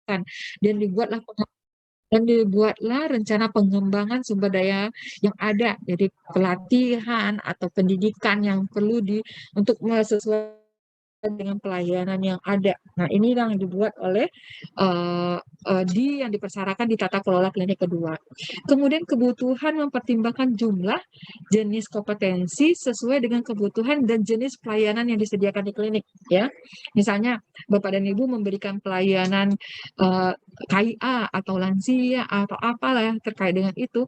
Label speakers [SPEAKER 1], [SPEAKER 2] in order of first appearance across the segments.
[SPEAKER 1] kesehatan dan dibuatlah rencana pengembangan sumber daya yang ada, jadi pelatihan atau pendidikan yang perlu untuk sesuai dengan pelayanan yang ada. Nah, ini yang dibuat oleh yang dipersyaratkan di tata kelola klinik kedua. Kemudian kebutuhan mempertimbangkan jumlah, jenis kompetensi sesuai dengan kebutuhan dan jenis pelayanan yang disediakan di klinik. Ya, misalnya Bapak dan Ibu memberikan pelayanan KIA atau lansia atau apalah terkait dengan itu,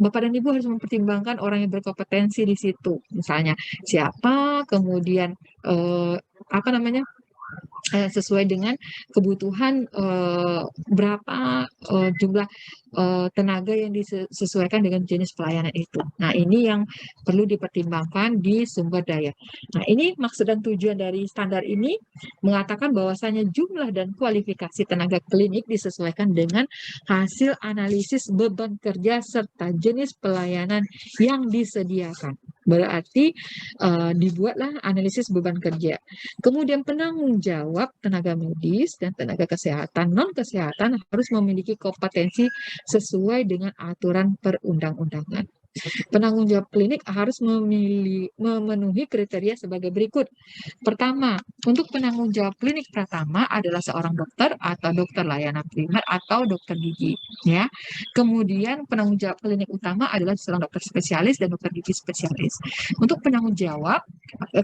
[SPEAKER 1] Bapak dan Ibu harus mempertimbangkan orang yang berkompetensi di situ. Misalnya siapa, kemudian sesuai dengan kebutuhan berapa jumlah tenaga yang disesuaikan dengan jenis pelayanan itu. Nah, ini yang perlu dipertimbangkan di sumber daya. Nah, ini maksud dan tujuan dari standar ini mengatakan bahwasanya jumlah dan kualifikasi tenaga klinik disesuaikan dengan hasil analisis beban kerja serta jenis pelayanan yang disediakan. Berarti dibuatlah analisis beban kerja. Kemudian penanggung jawab tenaga medis dan tenaga kesehatan non-kesehatan harus memiliki kompetensi sesuai dengan aturan perundang-undangan. Penanggung jawab klinik harus memenuhi kriteria sebagai berikut. Pertama, untuk penanggung jawab klinik pertama adalah seorang dokter atau dokter layanan primer atau dokter gigi. Ya. Kemudian penanggung jawab klinik utama adalah seorang dokter spesialis dan dokter gigi spesialis. Untuk penanggung jawab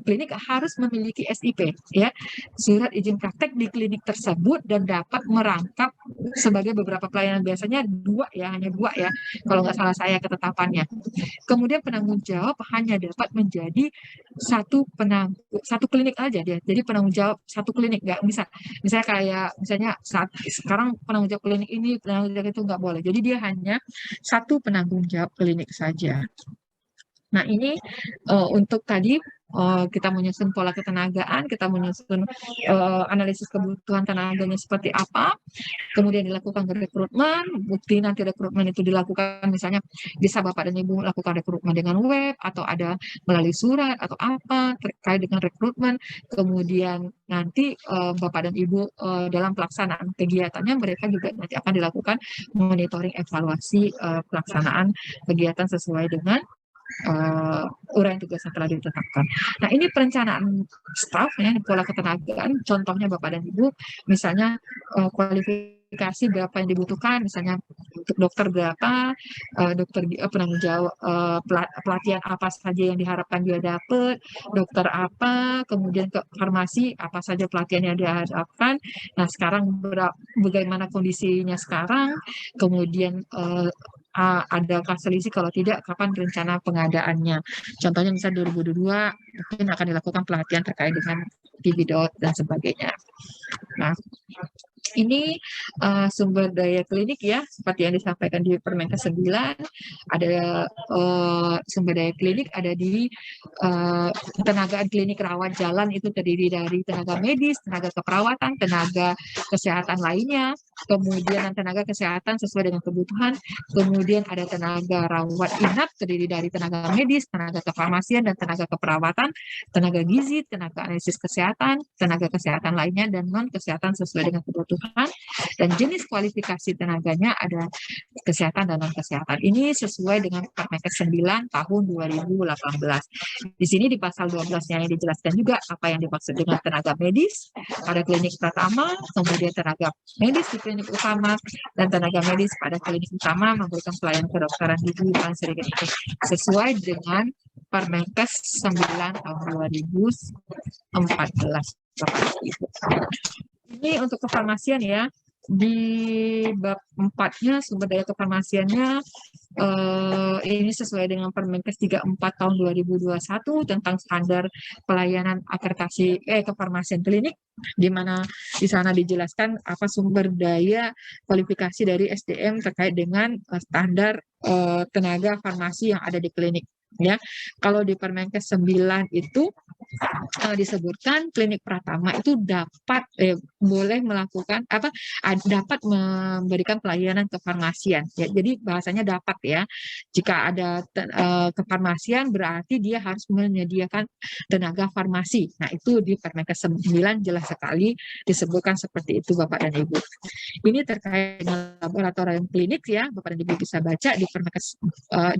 [SPEAKER 1] klinik harus memiliki SIP, ya, surat izin praktek di klinik tersebut dan dapat merangkap sebagai beberapa pelayanan, biasanya hanya dua ya, kalau nggak salah saya ketetapannya. Kemudian penanggung jawab hanya dapat menjadi satu klinik aja dia. Jadi penanggung jawab satu klinik, nggak bisa. Misalnya sekarang penanggung jawab klinik ini, penanggung jawab itu nggak boleh. Jadi dia hanya satu penanggung jawab klinik saja. Nah, ini untuk tadi kita menyusun pola ketenagaan, kita menyusun analisis kebutuhan tenaganya seperti apa, kemudian dilakukan rekrutmen, bukti nanti rekrutmen itu dilakukan, misalnya bisa Bapak dan Ibu lakukan rekrutmen dengan web, atau ada melalui surat, atau apa terkait dengan rekrutmen, kemudian nanti Bapak dan Ibu dalam pelaksanaan kegiatannya, mereka juga nanti akan dilakukan monitoring evaluasi pelaksanaan kegiatan sesuai dengan uraian tugas yang telah ditetapkan. Nah, ini perencanaan staf ya, pola ketenagaan. Contohnya Bapak dan Ibu, misalnya kualifikasi berapa yang dibutuhkan, misalnya untuk dokter berapa, penanggung jawab pelatihan apa saja yang diharapkan dia dapat, dokter apa, kemudian ke farmasi apa saja pelatihan yang diharapkan. Nah, sekarang bagaimana kondisinya sekarang, kemudian adakah selisih, kalau tidak kapan rencana pengadaannya. Contohnya misalnya 2022 mungkin akan dilakukan pelatihan terkait dengan TB.dot dan sebagainya. Nah, ini sumber daya klinik ya, seperti yang disampaikan di Permenkes 9, ada sumber daya klinik, ada di tenaga klinik rawat jalan, itu terdiri dari tenaga medis, tenaga keperawatan, tenaga kesehatan lainnya, kemudian tenaga kesehatan sesuai dengan kebutuhan, kemudian ada tenaga rawat inap, terdiri dari tenaga medis, tenaga kefarmasian, dan tenaga keperawatan, tenaga gizi, tenaga analisis kesehatan, tenaga kesehatan lainnya, dan non-kesehatan sesuai dengan kebutuhan, dan jenis kualifikasi tenaganya ada kesehatan dan non-kesehatan. Ini sesuai dengan Permenkes 9 tahun 2018. Di sini di pasal 12-nya yang dijelaskan juga apa yang dimaksud dengan tenaga medis pada klinik pertama, kemudian tenaga medis di klinik utama, dan tenaga medis pada klinik utama memberikan pelayanan kedokteran gigi dan sedikit ini sesuai dengan Permenkes 9 tahun 2014. Ini untuk kefarmasian ya. Di bab 4-nya sumber daya kefarmasiannya ini sesuai dengan Permenkes 34 tahun 2021 tentang standar pelayanan akreditasi kefarmasian klinik, di mana di sana dijelaskan apa sumber daya kualifikasi dari SDM terkait dengan standar tenaga farmasi yang ada di klinik. Ya, kalau di Permenkes 9 itu disebutkan klinik Pratama itu boleh melakukan dapat memberikan pelayanan kefarmasian. Ya, jadi bahasanya dapat ya. Jika ada kefarmasian berarti dia harus menyediakan tenaga farmasi. Nah, itu di Permenkes 9 jelas sekali disebutkan seperti itu Bapak dan Ibu. Ini terkait dengan laboratorium klinik ya, Bapak dan Ibu bisa baca di Permenkes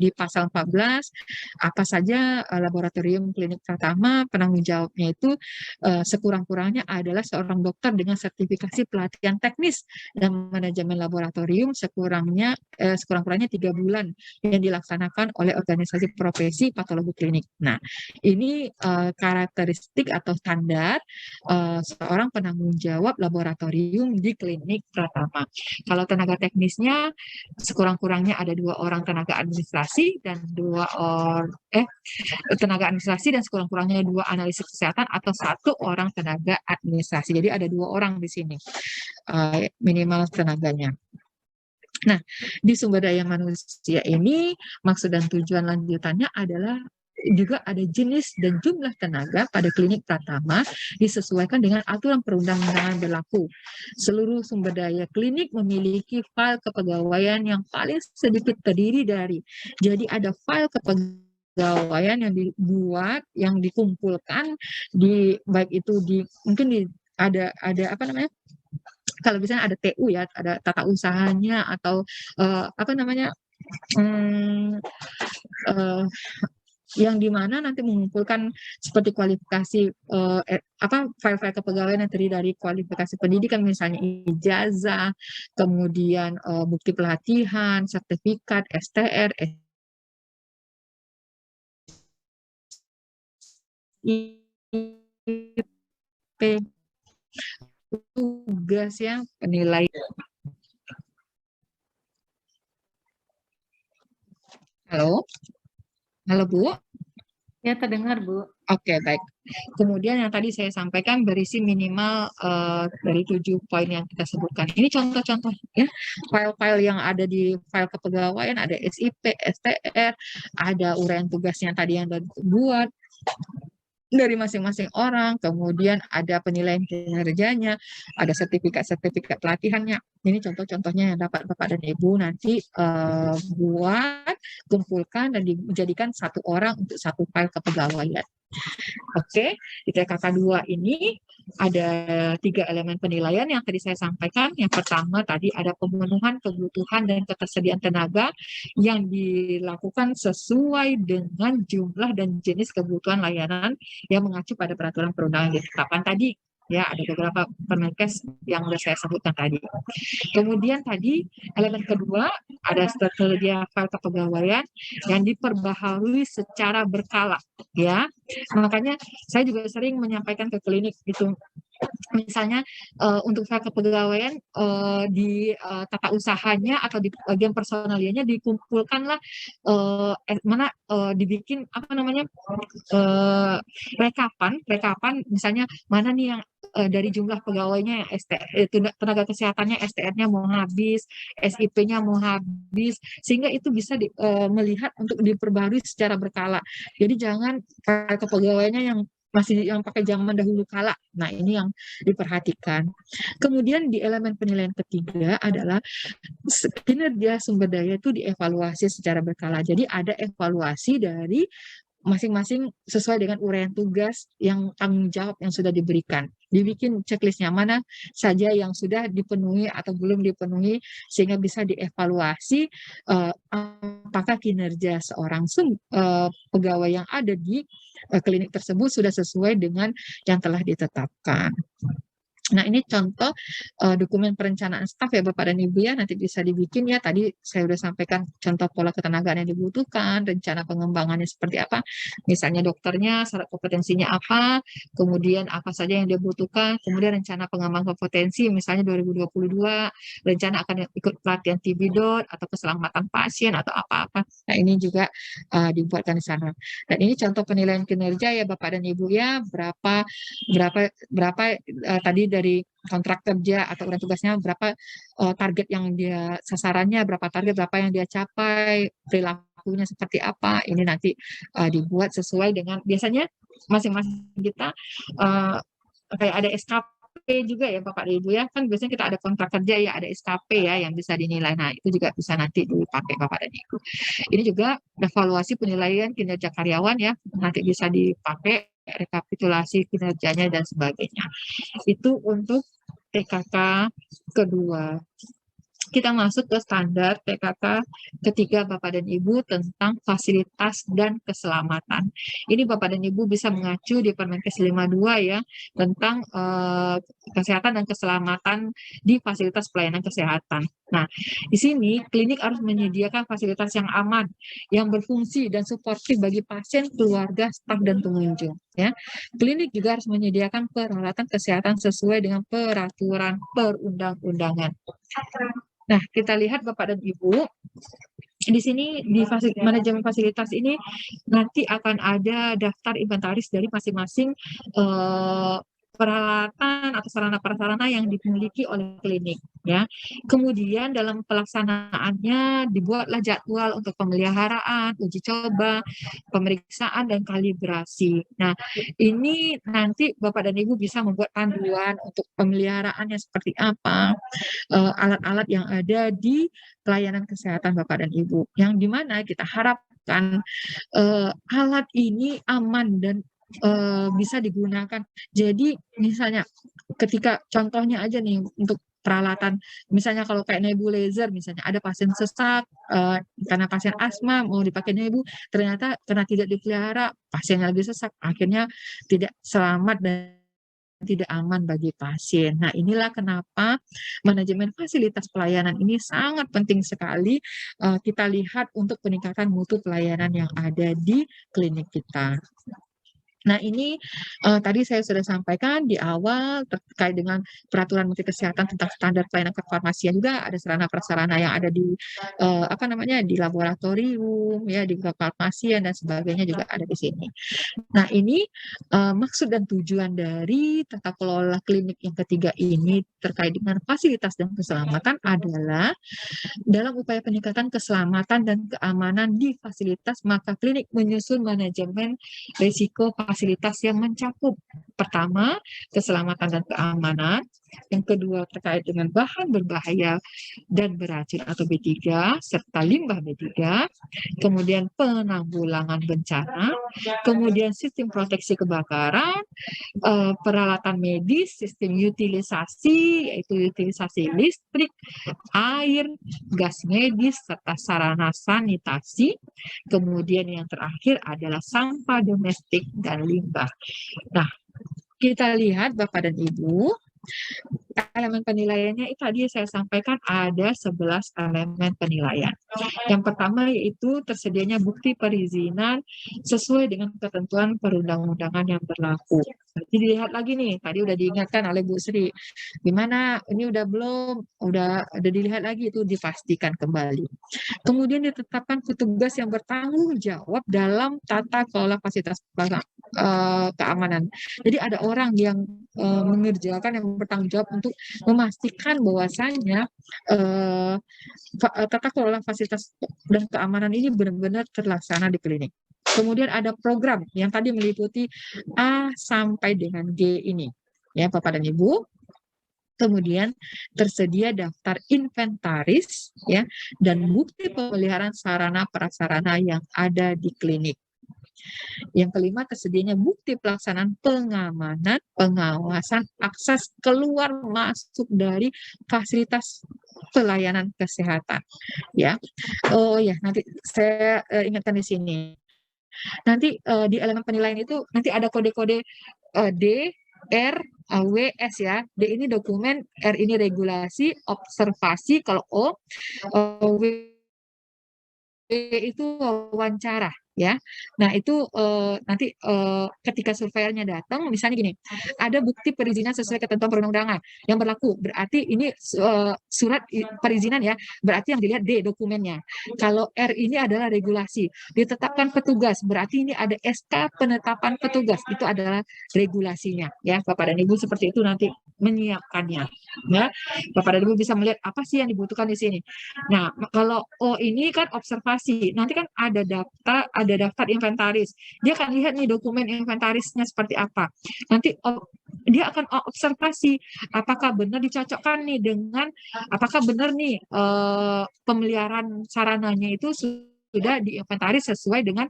[SPEAKER 1] di pasal 14 apa saja laboratorium klinik Pratama, penanggung jawabnya itu sekurang-kurangnya adalah seorang dokter dengan sertifikasi pelatihan teknis dan manajemen laboratorium sekurang-kurangnya 3 bulan yang dilaksanakan oleh organisasi profesi patologi klinik. Nah, ini karakteristik atau standar seorang penanggung jawab laboratorium di klinik Pratama. Kalau tenaga teknisnya sekurang-kurangnya ada 2 orang tenaga administrasi dan tenaga administrasi dan sekurang-kurangnya 2 analisis kesehatan atau 1 orang tenaga administrasi. Jadi ada 2 orang di sini minimal tenaganya. Nah, di sumber daya manusia ini maksud dan tujuan lanjutannya adalah juga ada jenis dan jumlah tenaga pada klinik Pratama disesuaikan dengan aturan perundang-undangan berlaku. Seluruh sumber daya klinik memiliki file kepegawaian yang paling sedikit terdiri dari, jadi ada file kepegawaian yang dibuat, yang dikumpulkan baik itu ada apa namanya? Kalau misalnya ada TU ya, ada tata usahanya atau yang dimana nanti mengumpulkan seperti kualifikasi file-file kepegawaian yang terdiri dari kualifikasi pendidikan misalnya ijazah, kemudian bukti pelatihan, sertifikat, STR, SIP, tugas ya, penilaian. Halo? Halo Bu?
[SPEAKER 2] Ya, terdengar Bu.
[SPEAKER 1] Oke, baik. Kemudian yang tadi saya sampaikan berisi minimal dari 7 poin yang kita sebutkan. Ini contoh-contoh ya, file-file yang ada di file kepegawaian, ada SIP, STR, ada uraian tugasnya tadi yang dibuat dari masing-masing orang, kemudian ada penilaian kinerjanya, ada sertifikat-sertifikat pelatihannya. Ini contoh-contohnya yang dapat Bapak dan Ibu nanti buat, kumpulkan, dan dijadikan 1 orang untuk 1 file kepegawaian. Oke, di TKK 2 ini ada 3 elemen penilaian yang tadi saya sampaikan. Yang pertama tadi ada pemenuhan kebutuhan dan ketersediaan tenaga yang dilakukan sesuai dengan jumlah dan jenis kebutuhan layanan yang mengacu pada peraturan perundangan yang ditetapkan tadi. Ya, ada beberapa Permenkes yang sudah saya sebutkan tadi. Kemudian tadi elemen kedua ada tersedia file kepegawaian yang diperbaharui secara berkala, ya. Makanya saya juga sering menyampaikan ke klinik gitu. Misalnya untuk file kepegawaian di tata usahanya atau di bagian personalianya dikumpulkanlah dibikin rekapan misalnya mana nih yang dari jumlah pegawainya yang tenaga kesehatannya STR-nya mau habis, SIP-nya mau habis, sehingga itu bisa melihat untuk diperbarui secara berkala. Jadi jangan file kepegawaiannya yang pakai zaman dahulu kala. Nah, ini yang diperhatikan. Kemudian di elemen penilaian ketiga adalah kinerja sumber daya itu dievaluasi secara berkala. Jadi ada evaluasi dari masing-masing sesuai dengan uraian tugas yang tanggung jawab yang sudah diberikan. Dibikin checklistnya mana saja yang sudah dipenuhi atau belum dipenuhi sehingga bisa dievaluasi apakah kinerja seorang pegawai yang ada di klinik tersebut sudah sesuai dengan yang telah ditetapkan. Nah, ini contoh dokumen perencanaan staf ya Bapak dan Ibu ya, nanti bisa dibikin ya. Tadi saya sudah sampaikan contoh pola ketenagaan yang dibutuhkan, rencana pengembangannya seperti apa, misalnya dokternya, syarat kompetensinya apa, kemudian apa saja yang dia butuhkan, kemudian rencana pengembangan kompetensi, misalnya 2022, rencana akan ikut pelatihan TB.DOT atau keselamatan pasien atau apa-apa. Nah, ini juga dibuatkan di sana. Dan ini contoh penilaian kinerja ya Bapak dan Ibu ya, berapa tadi dari kontrak kerja atau uraian tugasnya berapa target yang dia sasarannya, berapa target, berapa yang dia capai, perilakunya seperti apa. Ini nanti dibuat sesuai dengan biasanya masing-masing kita kayak ada SKP juga ya Bapak dan Ibu ya, kan biasanya kita ada kontrak kerja ya, ada SKP ya yang bisa dinilai. Nah, itu juga bisa nanti dipakai Bapak dan Ibu. Ini juga evaluasi penilaian kinerja karyawan ya, nanti bisa dipakai rekapitulasi kinerjanya dan sebagainya. Itu untuk TKK kedua. Kita masuk ke standar TKK ketiga Bapak dan Ibu tentang fasilitas dan keselamatan. Ini Bapak dan Ibu bisa mengacu di Permenkes 52 ya tentang kesehatan dan keselamatan di fasilitas pelayanan kesehatan. Nah, di sini klinik harus menyediakan fasilitas yang aman, yang berfungsi dan suportif bagi pasien, keluarga, staf dan pengunjung. Ya, klinik juga harus menyediakan peralatan kesehatan sesuai dengan peraturan perundang-undangan. Nah, kita lihat Bapak dan Ibu, di sini di manajemen fasilitas ini nanti akan ada daftar inventaris dari masing-masing peralatan atau sarana-prasarana yang dimiliki oleh klinik ya. Kemudian dalam pelaksanaannya dibuatlah jadwal untuk pemeliharaan, uji coba, pemeriksaan dan kalibrasi. Nah, ini nanti Bapak dan Ibu bisa membuat panduan untuk pemeliharaannya seperti apa, alat-alat yang ada di pelayanan kesehatan Bapak dan Ibu. Yang dimana kita harapkan alat ini aman dan bisa digunakan. Jadi misalnya ketika contohnya aja nih untuk peralatan, misalnya kalau kayak nebulizer, misalnya ada pasien sesak karena pasien asma mau dipakai nebu, ternyata karena tidak dipelihara pasiennya lagi sesak, akhirnya tidak selamat dan tidak aman bagi pasien. Nah, inilah kenapa manajemen fasilitas pelayanan ini sangat penting sekali kita lihat untuk peningkatan mutu pelayanan yang ada di klinik kita. Nah, ini tadi saya sudah sampaikan di awal terkait dengan peraturan Menteri Kesehatan tentang standar pelayanan kefarmasian, juga ada sarana-prasarana yang ada di di laboratorium ya, di kefarmasian dan sebagainya juga ada di sini. Nah, ini maksud dan tujuan dari tata kelola klinik yang ketiga ini terkait dengan fasilitas dan keselamatan adalah dalam upaya peningkatan keselamatan dan keamanan di fasilitas, maka klinik menyusun manajemen risiko fasilitas yang mencakup pertama, keselamatan dan keamanan, yang kedua terkait dengan bahan berbahaya dan beracun atau B3 serta limbah B3, kemudian penanggulangan bencana, kemudian sistem proteksi kebakaran, peralatan medis, sistem utilisasi yaitu utilisasi listrik, air, gas medis serta sarana sanitasi, kemudian yang terakhir adalah sampah domestik dan limbah. Nah, kita lihat Bapak dan Ibu, elemen penilaiannya itu tadi saya sampaikan ada 11 elemen penilaian. Yang pertama yaitu tersedianya bukti perizinan sesuai dengan ketentuan perundang-undangan yang berlaku. Jadi dilihat lagi nih, tadi udah diingatkan oleh Bu Sri, gimana ini udah belum, udah dilihat lagi itu dipastikan kembali. Kemudian ditetapkan petugas yang bertanggung jawab dalam tata kelola fasilitas keamanan. Jadi ada orang yang mengerjakan, yang bertanggung jawab untuk memastikan bahwasannya tata kelola fasilitas dan keamanan ini benar-benar terlaksana di klinik. Kemudian ada program yang tadi meliputi A sampai dengan G ini, ya Bapak dan Ibu. Kemudian tersedia daftar inventaris ya dan bukti pemeliharaan sarana prasarana yang ada di klinik. Yang kelima, tersedianya bukti pelaksanaan pengamanan, pengawasan, akses keluar masuk dari fasilitas pelayanan kesehatan. Ya, oh ya, nanti saya ingatkan di sini. Nanti di elemen penilaian itu nanti ada kode-kode D, R, W, S ya. D ini dokumen, R ini regulasi, observasi, kalau O, W itu wawancara ya. Nah, itu nanti ketika surveyornya datang, misalnya gini, ada bukti perizinan sesuai ketentuan perundang-undangan yang berlaku, berarti ini surat perizinan ya, berarti yang dilihat D dokumennya. Kalau R ini adalah regulasi, ditetapkan petugas, berarti ini ada SK penetapan petugas, itu adalah regulasinya ya, Bapak dan Ibu, seperti itu nanti menyiapkannya. Ya, Bapak dan Ibu bisa melihat apa sih yang dibutuhkan di sini. Nah, kalau O ini kan observasi, nanti kan ada daftar inventaris. Dia akan lihat nih dokumen inventarisnya seperti apa. Nanti dia akan observasi apakah benar dicocokkan nih dengan apakah benar nih pemeliharaan sarananya itu sudah diinventaris sesuai dengan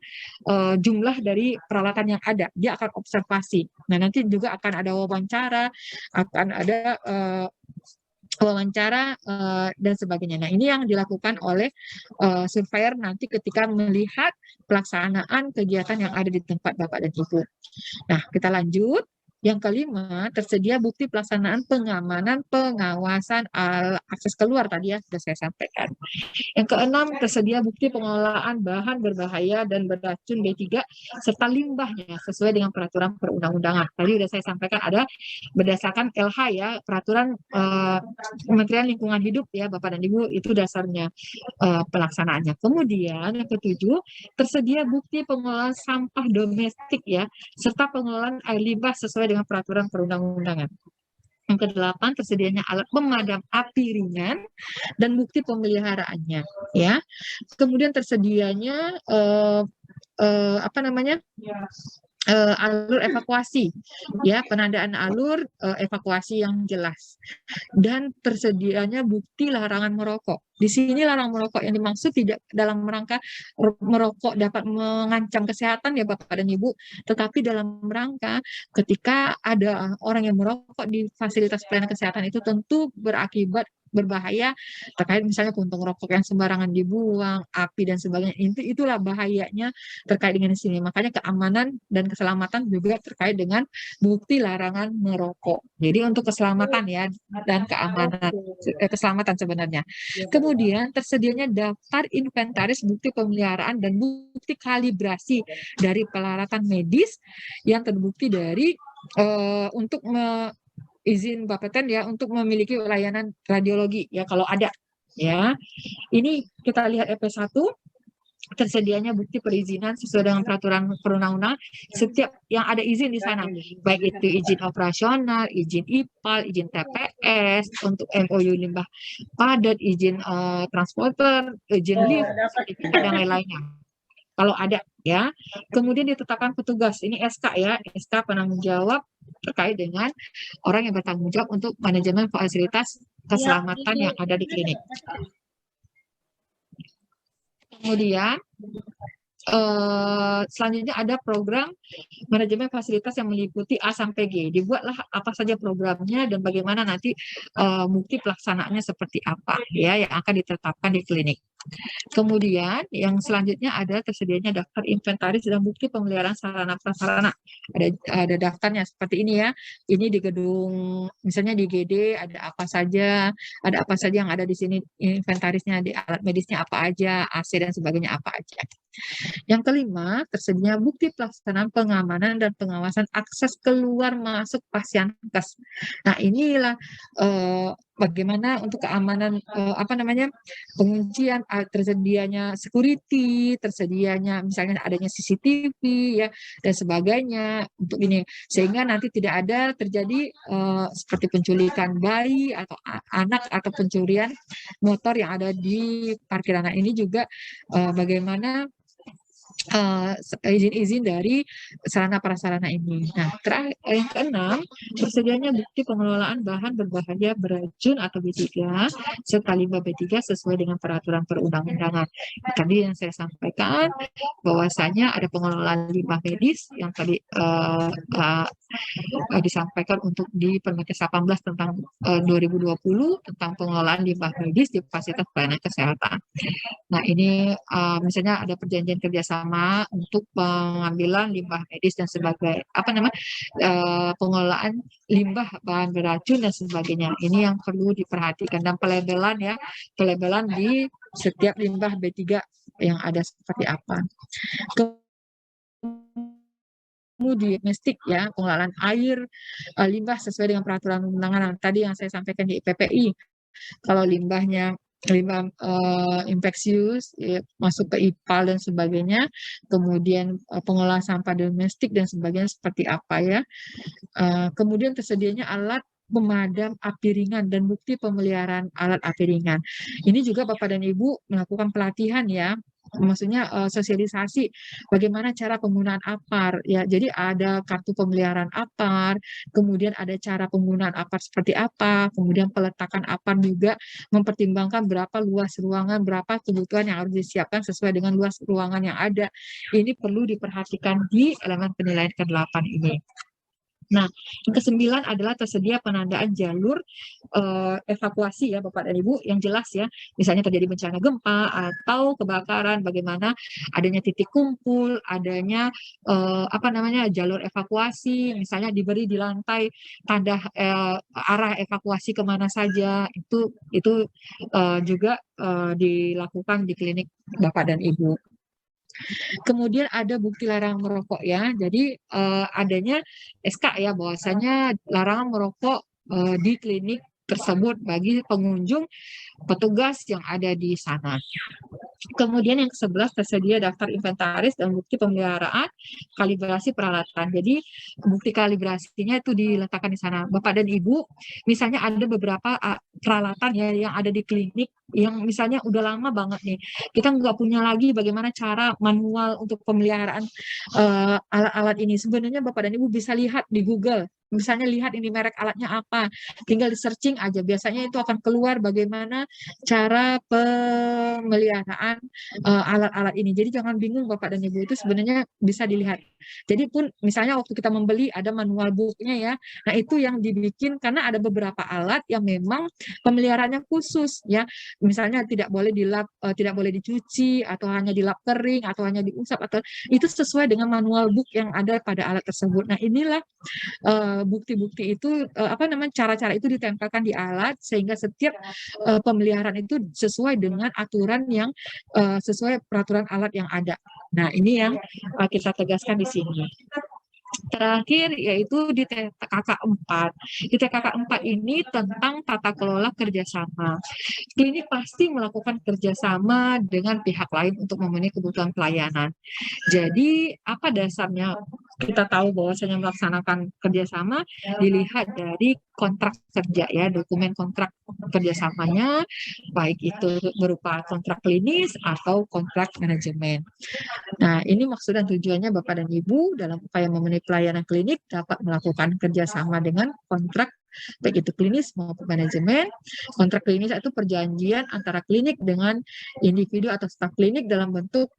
[SPEAKER 1] jumlah dari peralatan yang ada. Dia akan observasi. Nah, nanti juga akan ada wawancara, akan ada dan sebagainya. Nah, ini yang dilakukan oleh surveyor nanti ketika melihat pelaksanaan kegiatan yang ada di tempat Bapak dan Ibu. Nah, kita lanjut. Yang kelima, tersedia bukti pelaksanaan pengamanan, pengawasan akses keluar tadi ya, sudah saya sampaikan. Yang keenam, tersedia bukti pengelolaan bahan berbahaya dan beracun B3 serta limbahnya sesuai dengan peraturan perundang-undangan. Tadi sudah saya sampaikan ada berdasarkan LH ya, peraturan Kementerian Lingkungan Hidup ya, Bapak dan Ibu, itu dasarnya pelaksanaannya. Kemudian yang ketujuh, tersedia bukti pengelolaan sampah domestik ya, serta pengelolaan air limbah sesuai dengan peraturan perundang-undangan. Yang kedelapan, tersedianya alat pemadam api ringan dan bukti pemeliharaannya ya. Kemudian tersedianya alur evakuasi ya, penandaan alur evakuasi yang jelas, dan tersedianya bukti larangan merokok. Di sini larangan merokok yang dimaksud tidak dalam rangka merokok dapat mengancam kesehatan ya Bapak dan Ibu, tetapi dalam rangka ketika ada orang yang merokok di fasilitas pelayanan kesehatan itu tentu berakibat berbahaya terkait misalnya puntung rokok yang sembarangan dibuang, api dan sebagainya. Itulah bahayanya terkait dengan di sini. Makanya keamanan dan keselamatan juga terkait dengan bukti larangan merokok. Jadi untuk keselamatan ya dan keamanan keselamatan sebenarnya. Kemudian tersedianya daftar inventaris bukti pemeliharaan dan bukti kalibrasi dari peralatan medis yang terbukti dari untuk izin Bapeten ya untuk memiliki layanan radiologi ya kalau ada ya. Ini kita lihat EP1, tersedianya bukti perizinan sesuai dengan peraturan perundang-undangan setiap yang ada izin di sana, baik itu izin operasional, izin IPAL, izin TPS, untuk MOU limbah padat, izin transporter, izin lift, sertifikat dan lain-lainnya. Kalau ada ya. Kemudian ditetapkan petugas, ini SK ya, SK penanggung jawab terkait dengan orang yang bertanggung jawab untuk manajemen fasilitas keselamatan yang ada di klinik. Kemudian selanjutnya ada program manajemen fasilitas yang meliputi A sampai G. Dibuatlah apa saja programnya dan bagaimana nanti bukti pelaksanaannya seperti apa ya yang akan ditetapkan di klinik. Kemudian yang selanjutnya ada tersedianya daftar inventaris dan bukti pemeliharaan sarana prasarana. Ada daftarnya seperti ini ya. Ini di gedung misalnya di GD ada apa saja yang ada di sini, inventarisnya, di alat medisnya apa aja, AC dan sebagainya apa aja. Yang kelima, tersedianya bukti pelaksanaan pengamanan dan pengawasan akses keluar masuk pasien kes. Nah, inilah bagaimana untuk keamanan penguncian, tersedianya security, tersedianya misalnya adanya CCTV ya dan sebagainya untuk ini, sehingga nanti tidak ada terjadi seperti penculikan bayi atau anak atau pencurian motor yang ada di parkiran. Nah, ini juga bagaimana izin-izin dari sarana prasarana ini. Nah, yang keenam, tersedianya bukti pengelolaan bahan berbahaya beracun atau B3 serta limbah B3 sesuai dengan peraturan perundang-undangan. Tadi yang saya sampaikan bahwasanya ada pengelolaan limbah medis yang tadi disampaikan untuk di Permenkes 18 tentang 2020 tentang pengelolaan limbah medis di fasilitas pelayanan kesehatan. Nah, ini misalnya ada perjanjian kerjasama untuk pengambilan limbah medis dan sebagai pengelolaan limbah bahan beracun dan sebagainya. Ini yang perlu diperhatikan, dan pelabelan ya, pelabelan di setiap limbah B3 yang ada seperti apa. Kemudian domestik ya, pengelolaan air limbah sesuai dengan peraturan undangan tadi yang saya sampaikan di PPI. Kalau limbah infeksius ya, masuk ke IPAL dan sebagainya, kemudian pengelolaan sampah domestik dan sebagainya seperti apa ya. Kemudian tersedianya alat pemadam api ringan dan bukti pemeliharaan alat api ringan. Ini juga Bapak dan Ibu melakukan pelatihan ya, maksudnya sosialisasi bagaimana cara penggunaan APAR ya. Jadi ada kartu pemeliharaan APAR, kemudian ada cara penggunaan APAR seperti apa, kemudian peletakan APAR juga mempertimbangkan berapa luas ruangan, berapa kebutuhan yang harus disiapkan sesuai dengan luas ruangan yang ada. Ini perlu diperhatikan di elemen penilaian ke-8 ini. Nah, yang ke-9 adalah tersedia penandaan jalur evakuasi ya Bapak dan Ibu yang jelas ya. Misalnya terjadi bencana gempa atau kebakaran, bagaimana adanya titik kumpul, adanya jalur evakuasi, misalnya diberi di lantai tanda arah evakuasi kemana saja. Itu juga dilakukan di klinik Bapak dan Ibu. Kemudian ada bukti larangan merokok ya. Jadi adanya SK ya bahwasanya larangan merokok di klinik tersebut bagi pengunjung petugas yang ada di sana. Kemudian yang ke-11 tersedia daftar inventaris dan bukti pemeliharaan kalibrasi peralatan. Jadi bukti kalibrasinya itu diletakkan di sana. Bapak dan Ibu, misalnya ada beberapa peralatan ya yang ada di klinik yang misalnya udah lama banget nih. Kita nggak punya lagi bagaimana cara manual untuk pemeliharaan alat-alat ini. Sebenarnya Bapak dan Ibu bisa lihat di Google. Misalnya lihat ini merek alatnya apa, tinggal di searching aja. Biasanya itu akan keluar bagaimana cara pemeliharaan alat-alat ini. Jadi jangan bingung Bapak dan Ibu, itu sebenarnya bisa dilihat. Jadi pun misalnya waktu kita membeli ada manual booknya ya. Nah itu yang dibikin karena ada beberapa alat yang memang pemeliharaannya khusus ya. Misalnya tidak boleh dilap, tidak boleh dicuci atau hanya dilap kering atau hanya diusap atau itu sesuai dengan manual book yang ada pada alat tersebut. Nah inilah bukti-bukti itu cara-cara itu ditempelkan di alat sehingga setiap pemeliharaan itu sesuai dengan aturan yang sesuai peraturan alat yang ada. Nah, ini yang kita tegaskan di sini. Terakhir yaitu di TKK 4. Di TKK 4 ini tentang tata kelola kerjasama. Klinik pasti melakukan kerjasama dengan pihak lain untuk memenuhi kebutuhan pelayanan. Jadi apa dasarnya kita tahu bahwasanya melaksanakan kerjasama dilihat dari kontrak kerja ya, dokumen kontrak kerjasamanya, baik itu berupa kontrak klinis atau kontrak manajemen. Nah, ini maksud dan tujuannya Bapak dan Ibu dalam upaya memenuhi pelayanan klinik dapat melakukan kerjasama dengan kontrak baik itu klinis maupun manajemen. Kontrak klinis itu perjanjian antara klinik dengan individu atau staf klinik dalam bentuk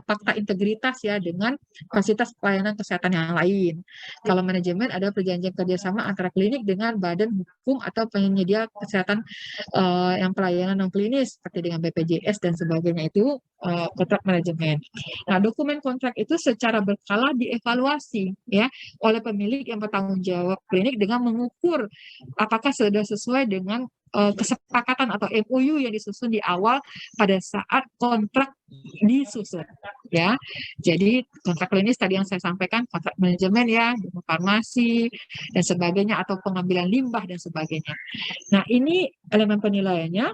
[SPEAKER 1] fakta integritas ya dengan fasilitas pelayanan kesehatan yang lain. Kalau manajemen ada perjanjian kerjasama antara klinik dengan badan hukum atau penyedia kesehatan yang pelayanan non klinis seperti dengan BPJS dan sebagainya itu kontrak manajemen. Nah, dokumen kontrak itu secara berkala dievaluasi ya oleh pemilik yang bertanggung jawab klinik dengan mengukur apakah sudah sesuai dengan kesepakatan atau MOU yang disusun di awal pada saat kontrak disusun ya. Jadi kontrak klinis tadi yang saya sampaikan, kontrak manajemen ya, farmasi dan sebagainya atau pengambilan limbah dan sebagainya. Nah, ini elemen penilaiannya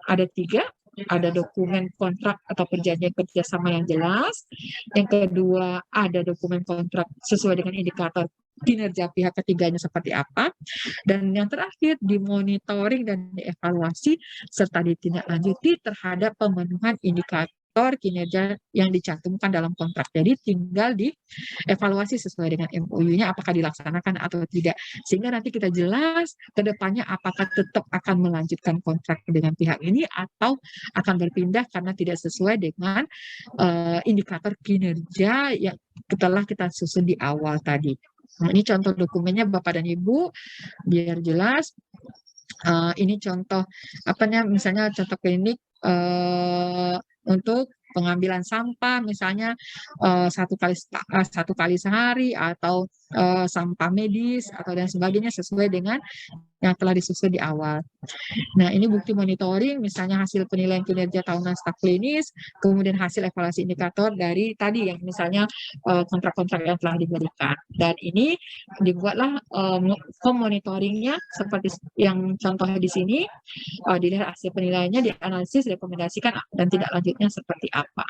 [SPEAKER 1] ada 3. Ada dokumen kontrak atau perjanjian kerjasama yang jelas. Yang kedua, ada dokumen kontrak sesuai dengan indikator kinerja pihak ketiganya seperti apa. Dan yang terakhir, dimonitoring dan dievaluasi serta ditindaklanjuti terhadap pemenuhan indikator kinerja yang dicantumkan dalam kontrak. Jadi tinggal dievaluasi sesuai dengan MOU-nya apakah dilaksanakan atau tidak. Sehingga nanti kita jelas ke depannya apakah tetap akan melanjutkan kontrak dengan pihak ini atau akan berpindah karena tidak sesuai dengan indikator kinerja yang telah kita susun di awal tadi. Nah, ini contoh dokumennya Bapak dan Ibu biar jelas. Ini contoh misalnya contoh klinik untuk pengambilan sampah misalnya satu kali sehari atau sampah medis atau dan sebagainya sesuai dengan yang telah disusun di awal. Nah, ini bukti monitoring, misalnya hasil penilaian kinerja tahunan staf klinis, kemudian hasil evaluasi indikator dari tadi yang misalnya kontrak-kontrak yang telah diberikan. Dan ini dibuatlah form monitoringnya seperti yang contohnya di sini, dilihat hasil penilaiannya, dianalisis, rekomendasikan, dan tidak lanjutnya seperti apa.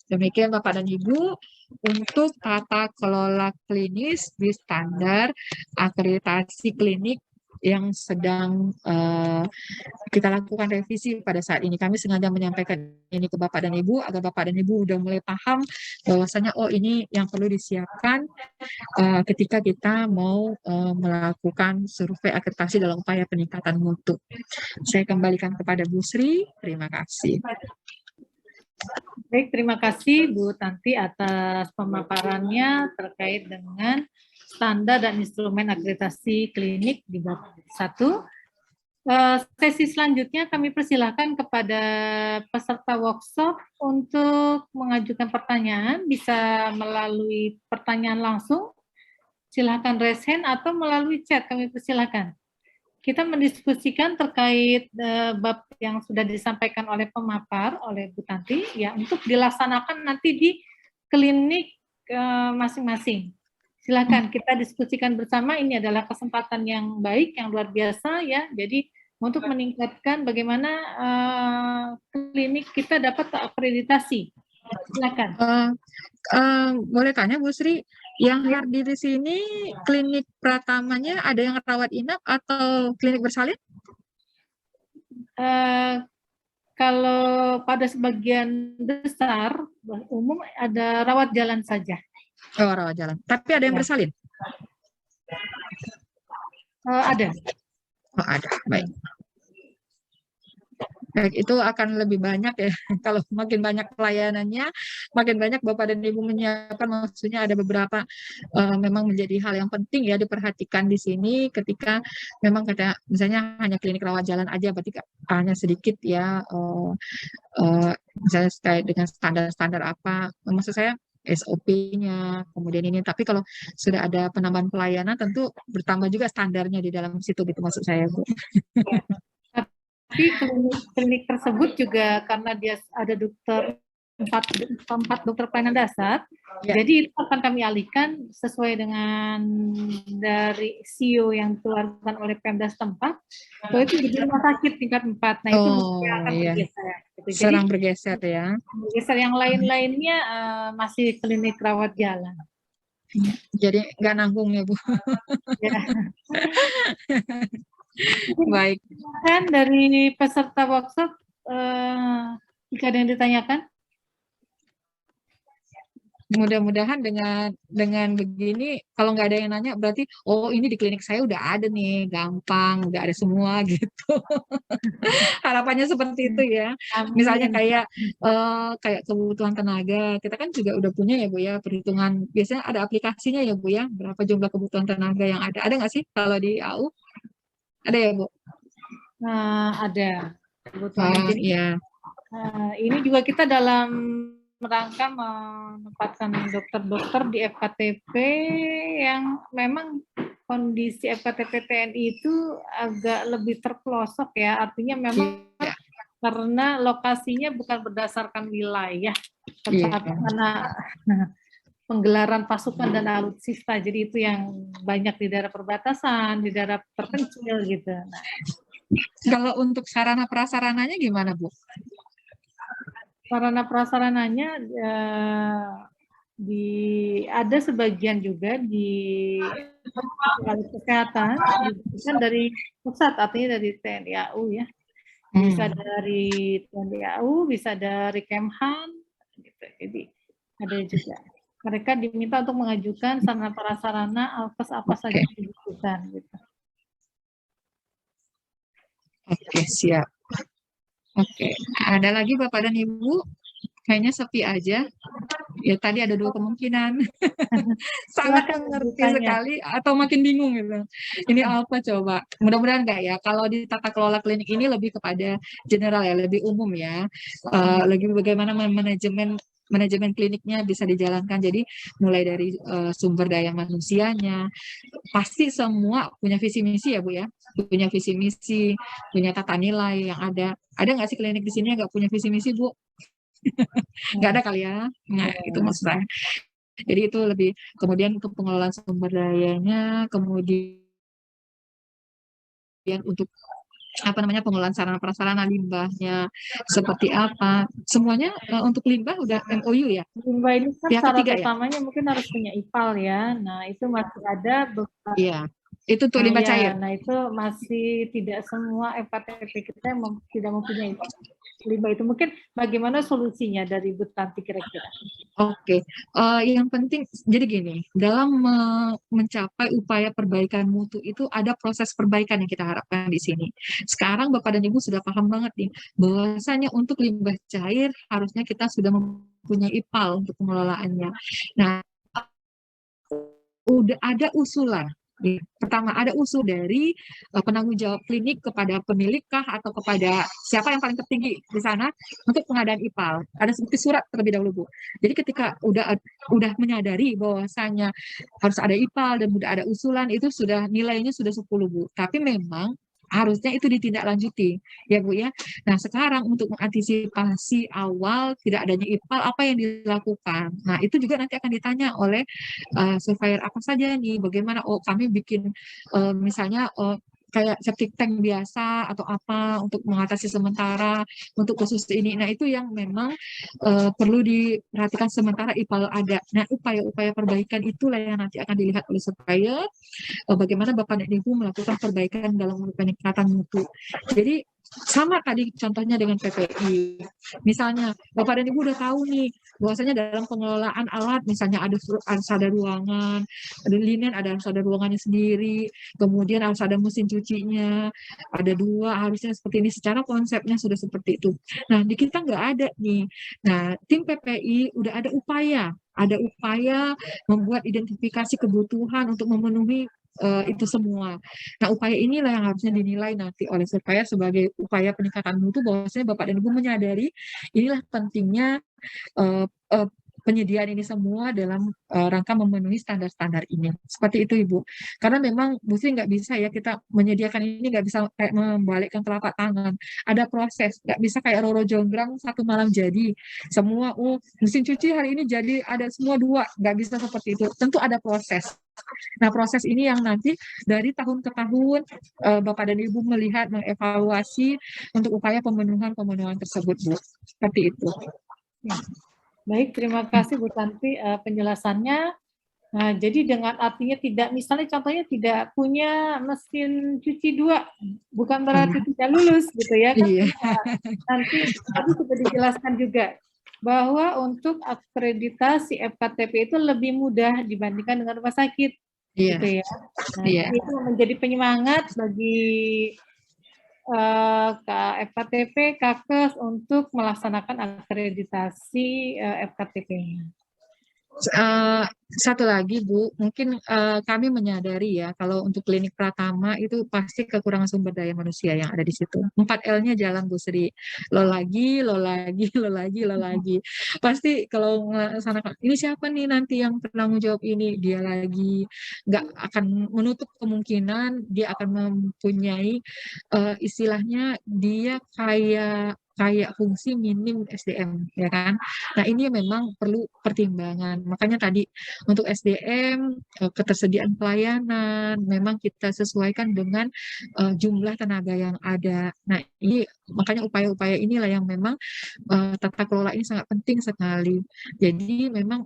[SPEAKER 1] Demikian Bapak dan Ibu untuk tata kelola klinis di standar akreditasi klinik yang sedang kita lakukan revisi pada saat ini. Kami sengaja menyampaikan ini ke Bapak dan Ibu agar Bapak dan Ibu udah mulai paham bahwasanya oh ini yang perlu disiapkan ketika kita mau melakukan survei akreditasi dalam upaya peningkatan mutu. Saya kembalikan kepada Bu Sri. Terima kasih.
[SPEAKER 2] Baik, terima kasih Bu Tanti atas pemaparannya terkait dengan standar dan instrumen akreditasi klinik di bab 1. Sesi selanjutnya kami persilahkan kepada peserta workshop untuk mengajukan pertanyaan, bisa melalui pertanyaan langsung, silakan raise hand atau melalui chat, kami persilahkan. Kita mendiskusikan terkait bab yang sudah disampaikan oleh pemapar, oleh Bu Tanti, ya untuk dilaksanakan nanti di klinik masing-masing. Silakan kita diskusikan bersama, ini adalah kesempatan yang baik, yang luar biasa ya. Jadi untuk meningkatkan bagaimana klinik kita dapat terakreditasi. Silakan.
[SPEAKER 1] Boleh tanya Bu Sri, yang hadir di sini klinik pratamanya ada yang rawat inap atau klinik bersalin?
[SPEAKER 2] Kalau pada sebagian besar umum ada rawat jalan saja.
[SPEAKER 1] Oh, rawat jalan. Tapi ada yang
[SPEAKER 2] Ya.
[SPEAKER 1] bersalin?
[SPEAKER 2] Ada.
[SPEAKER 1] Oh, ada. Baik. Baik, itu akan lebih banyak ya. Kalau makin banyak pelayanannya, makin banyak Bapak dan Ibu menyiapkan, maksudnya ada beberapa memang menjadi hal yang penting ya diperhatikan di sini ketika memang misalnya hanya klinik rawat jalan aja, berarti hanya sedikit ya, misalnya terkait dengan standar-standar apa, maksud saya SOP-nya, kemudian ini. Tapi kalau sudah ada penambahan pelayanan, tentu bertambah juga standarnya di dalam situ, gitu maksud saya, Bu.
[SPEAKER 2] Tapi klinik tersebut juga karena dia ada empat dokter pelayanan dasar, ya. Jadi itu akan kami alihkan sesuai dengan dari CEO yang dikeluarkan oleh Pemda setempat, bahwa itu di rumah sakit tingkat 4. Nah itu akan bergeser. Gitu.
[SPEAKER 1] Serang bergeser ya.
[SPEAKER 2] Bergeser, yang lain-lainnya masih klinik rawat jalan.
[SPEAKER 1] Jadi nggak nanggung ya Bu.
[SPEAKER 2] Ya.
[SPEAKER 1] Baik.
[SPEAKER 2] Kan dari peserta workshop, jika ada yang ditanyakan?
[SPEAKER 1] Mudah-mudahan dengan begini, kalau nggak ada yang nanya, berarti oh ini di klinik saya udah ada nih, gampang, udah ada semua gitu. Harapannya seperti itu ya.
[SPEAKER 2] Amin.
[SPEAKER 1] Misalnya kayak kebutuhan tenaga, kita kan juga udah punya ya Bu ya, perhitungan. Biasanya ada aplikasinya ya Bu ya, berapa jumlah kebutuhan tenaga yang ada. Ada nggak sih kalau di AU? Ada ya Bu?
[SPEAKER 2] Ada. Kebutuhan
[SPEAKER 1] iya.
[SPEAKER 2] Ini juga kita dalam rangka menempatkan dokter-dokter di FKTP yang memang kondisi FKTP TNI itu agak lebih terpelosok ya, artinya memang karena lokasinya bukan berdasarkan wilayah, tetapi karena penggelaran pasukan dan alutsista, jadi itu yang banyak di daerah perbatasan, di daerah terpencil gitu. Nah.
[SPEAKER 1] Kalau untuk sarana prasarananya gimana Bu?
[SPEAKER 2] Sarana prasarananya ada sebagian juga di kesehatan dari pusat, artinya dari TNI AU ya, bisa dari TNI AU, bisa dari Kemhan, gitu. Jadi ada juga. Mereka diminta untuk mengajukan sarana prasarana alkes apa saja yang dibutuhkan. Gitu.
[SPEAKER 1] Oke, siap. Oke, ada lagi Bapak dan Ibu? Kayaknya sepi aja. Ya tadi ada dua kemungkinan. Sangat mengerti sekali atau makin bingung gitu. Ini apa coba? Mudah-mudahan enggak ya. Kalau di tata kelola klinik ini lebih kepada general ya, lebih umum ya. Lebih bagaimana manajemen kliniknya bisa dijalankan. Jadi mulai dari sumber daya manusianya, pasti semua punya visi misi ya Bu ya. Punya visi misi, punya tata nilai yang ada. Ada nggak sih klinik di sini yang nggak punya visi misi Bu? Nggak ada kali ya. Nah, itu maksud saya. Jadi itu lebih kemudian ke pengelolaan sumber dayanya, kemudian untuk pengelolaan sarana prasarana limbahnya seperti apa. Semuanya untuk limbah udah MOU ya.
[SPEAKER 2] Limbah ini kan syarat utamanya mungkin harus punya IPAL ya. Nah, itu masih ada beberapa.
[SPEAKER 1] Iya. Itu untuk limbah cair.
[SPEAKER 2] Nah itu masih tidak semua FKTP kita tidak mempunyai limbah itu. Mungkin bagaimana solusinya dari Bu Tanti kira-kira?
[SPEAKER 1] Oke, yang penting jadi gini, dalam mencapai upaya perbaikan mutu itu ada proses perbaikan yang kita harapkan di sini. Sekarang Bapak dan Ibu sudah paham banget nih, bahwasanya untuk limbah cair harusnya kita sudah mempunyai IPAL untuk pengelolaannya. Nah, udah ada usulan. Pertama, ada usul dari penanggung jawab klinik kepada pemilik kah atau kepada siapa yang paling tertinggi di sana untuk pengadaan IPAL. Ada seperti surat terlebih dahulu, Bu. Jadi ketika udah menyadari bahwasanya harus ada IPAL dan udah ada usulan, itu sudah nilainya sudah 10, Bu. Tapi memang harusnya itu ditindaklanjuti, ya Bu ya. Nah, sekarang untuk mengantisipasi awal tidak adanya IPAL, apa yang dilakukan? Nah, itu juga nanti akan ditanya oleh surveyor apa saja nih, bagaimana, oh kami bikin misalnya kayak septic tank biasa atau apa untuk mengatasi sementara untuk khusus ini. Nah, itu yang memang perlu diperhatikan sementara IPAL ada. Nah, upaya-upaya perbaikan itulah yang nanti akan dilihat oleh surveyor, bagaimana Bapak dan Ibu melakukan perbaikan dalam peningkatan mutu. Jadi sama tadi contohnya dengan PPI. Misalnya Bapak dan Ibu udah tahu nih bahwasanya dalam pengelolaan alat misalnya harus ada ruangan, ada linen, harus ada ruangannya sendiri, kemudian harus ada mesin cucinya, ada 2 harusnya seperti ini, secara konsepnya sudah seperti itu. Nah, di kita nggak ada nih. Nah, tim PPI udah ada upaya membuat identifikasi kebutuhan untuk memenuhi itu semua. Nah, upaya inilah yang harusnya dinilai nanti oleh surveyor sebagai upaya peningkatan mutu, bahwasanya Bapak dan Ibu menyadari inilah pentingnya penyediaan ini semua dalam rangka memenuhi standar-standar ini. Seperti itu, Ibu. Karena memang Bu Sri nggak bisa ya kita menyediakan ini, nggak bisa kayak membalikkan telapak tangan. Ada proses, nggak bisa kayak Roro Jonggrang satu malam jadi. Semua, mesin cuci hari ini jadi ada semua 2, nggak bisa seperti itu. Tentu ada proses. Nah, proses ini yang nanti dari tahun ke tahun Bapak dan Ibu melihat, mengevaluasi untuk upaya pemenuhan tersebut, Bu. Seperti itu.
[SPEAKER 2] Ya. Baik, terima kasih Bu Tanti penjelasannya. Nah, jadi dengan artinya tidak, misalnya contohnya tidak punya mesin cuci 2, bukan berarti tidak lulus gitu ya kan?
[SPEAKER 1] Iya.
[SPEAKER 2] Nanti tadi sudah dijelaskan juga bahwa untuk akreditasi FKTP itu lebih mudah dibandingkan dengan rumah sakit, gitu ya. Nah, itu menjadi penyemangat bagi FKTP, Kakes untuk melaksanakan akreditasi FKTP-nya.
[SPEAKER 1] Satu lagi, Bu, mungkin kami menyadari ya, kalau untuk klinik Pratama itu pasti kekurangan sumber daya manusia yang ada di situ. 4L-nya jalan, Bu Sri. Lo lagi. Pasti kalau melaksanakan, ini siapa nih nanti yang penanggung jawab ini? Dia lagi. Nggak akan menutup kemungkinan dia akan mempunyai istilahnya dia kayak fungsi minim SDM, ya kan? Nah, ini memang perlu pertimbangan. Makanya tadi untuk SDM, ketersediaan pelayanan, memang kita sesuaikan dengan jumlah tenaga yang ada. Nah, ini makanya upaya-upaya inilah yang memang tata kelola ini sangat penting sekali. Jadi memang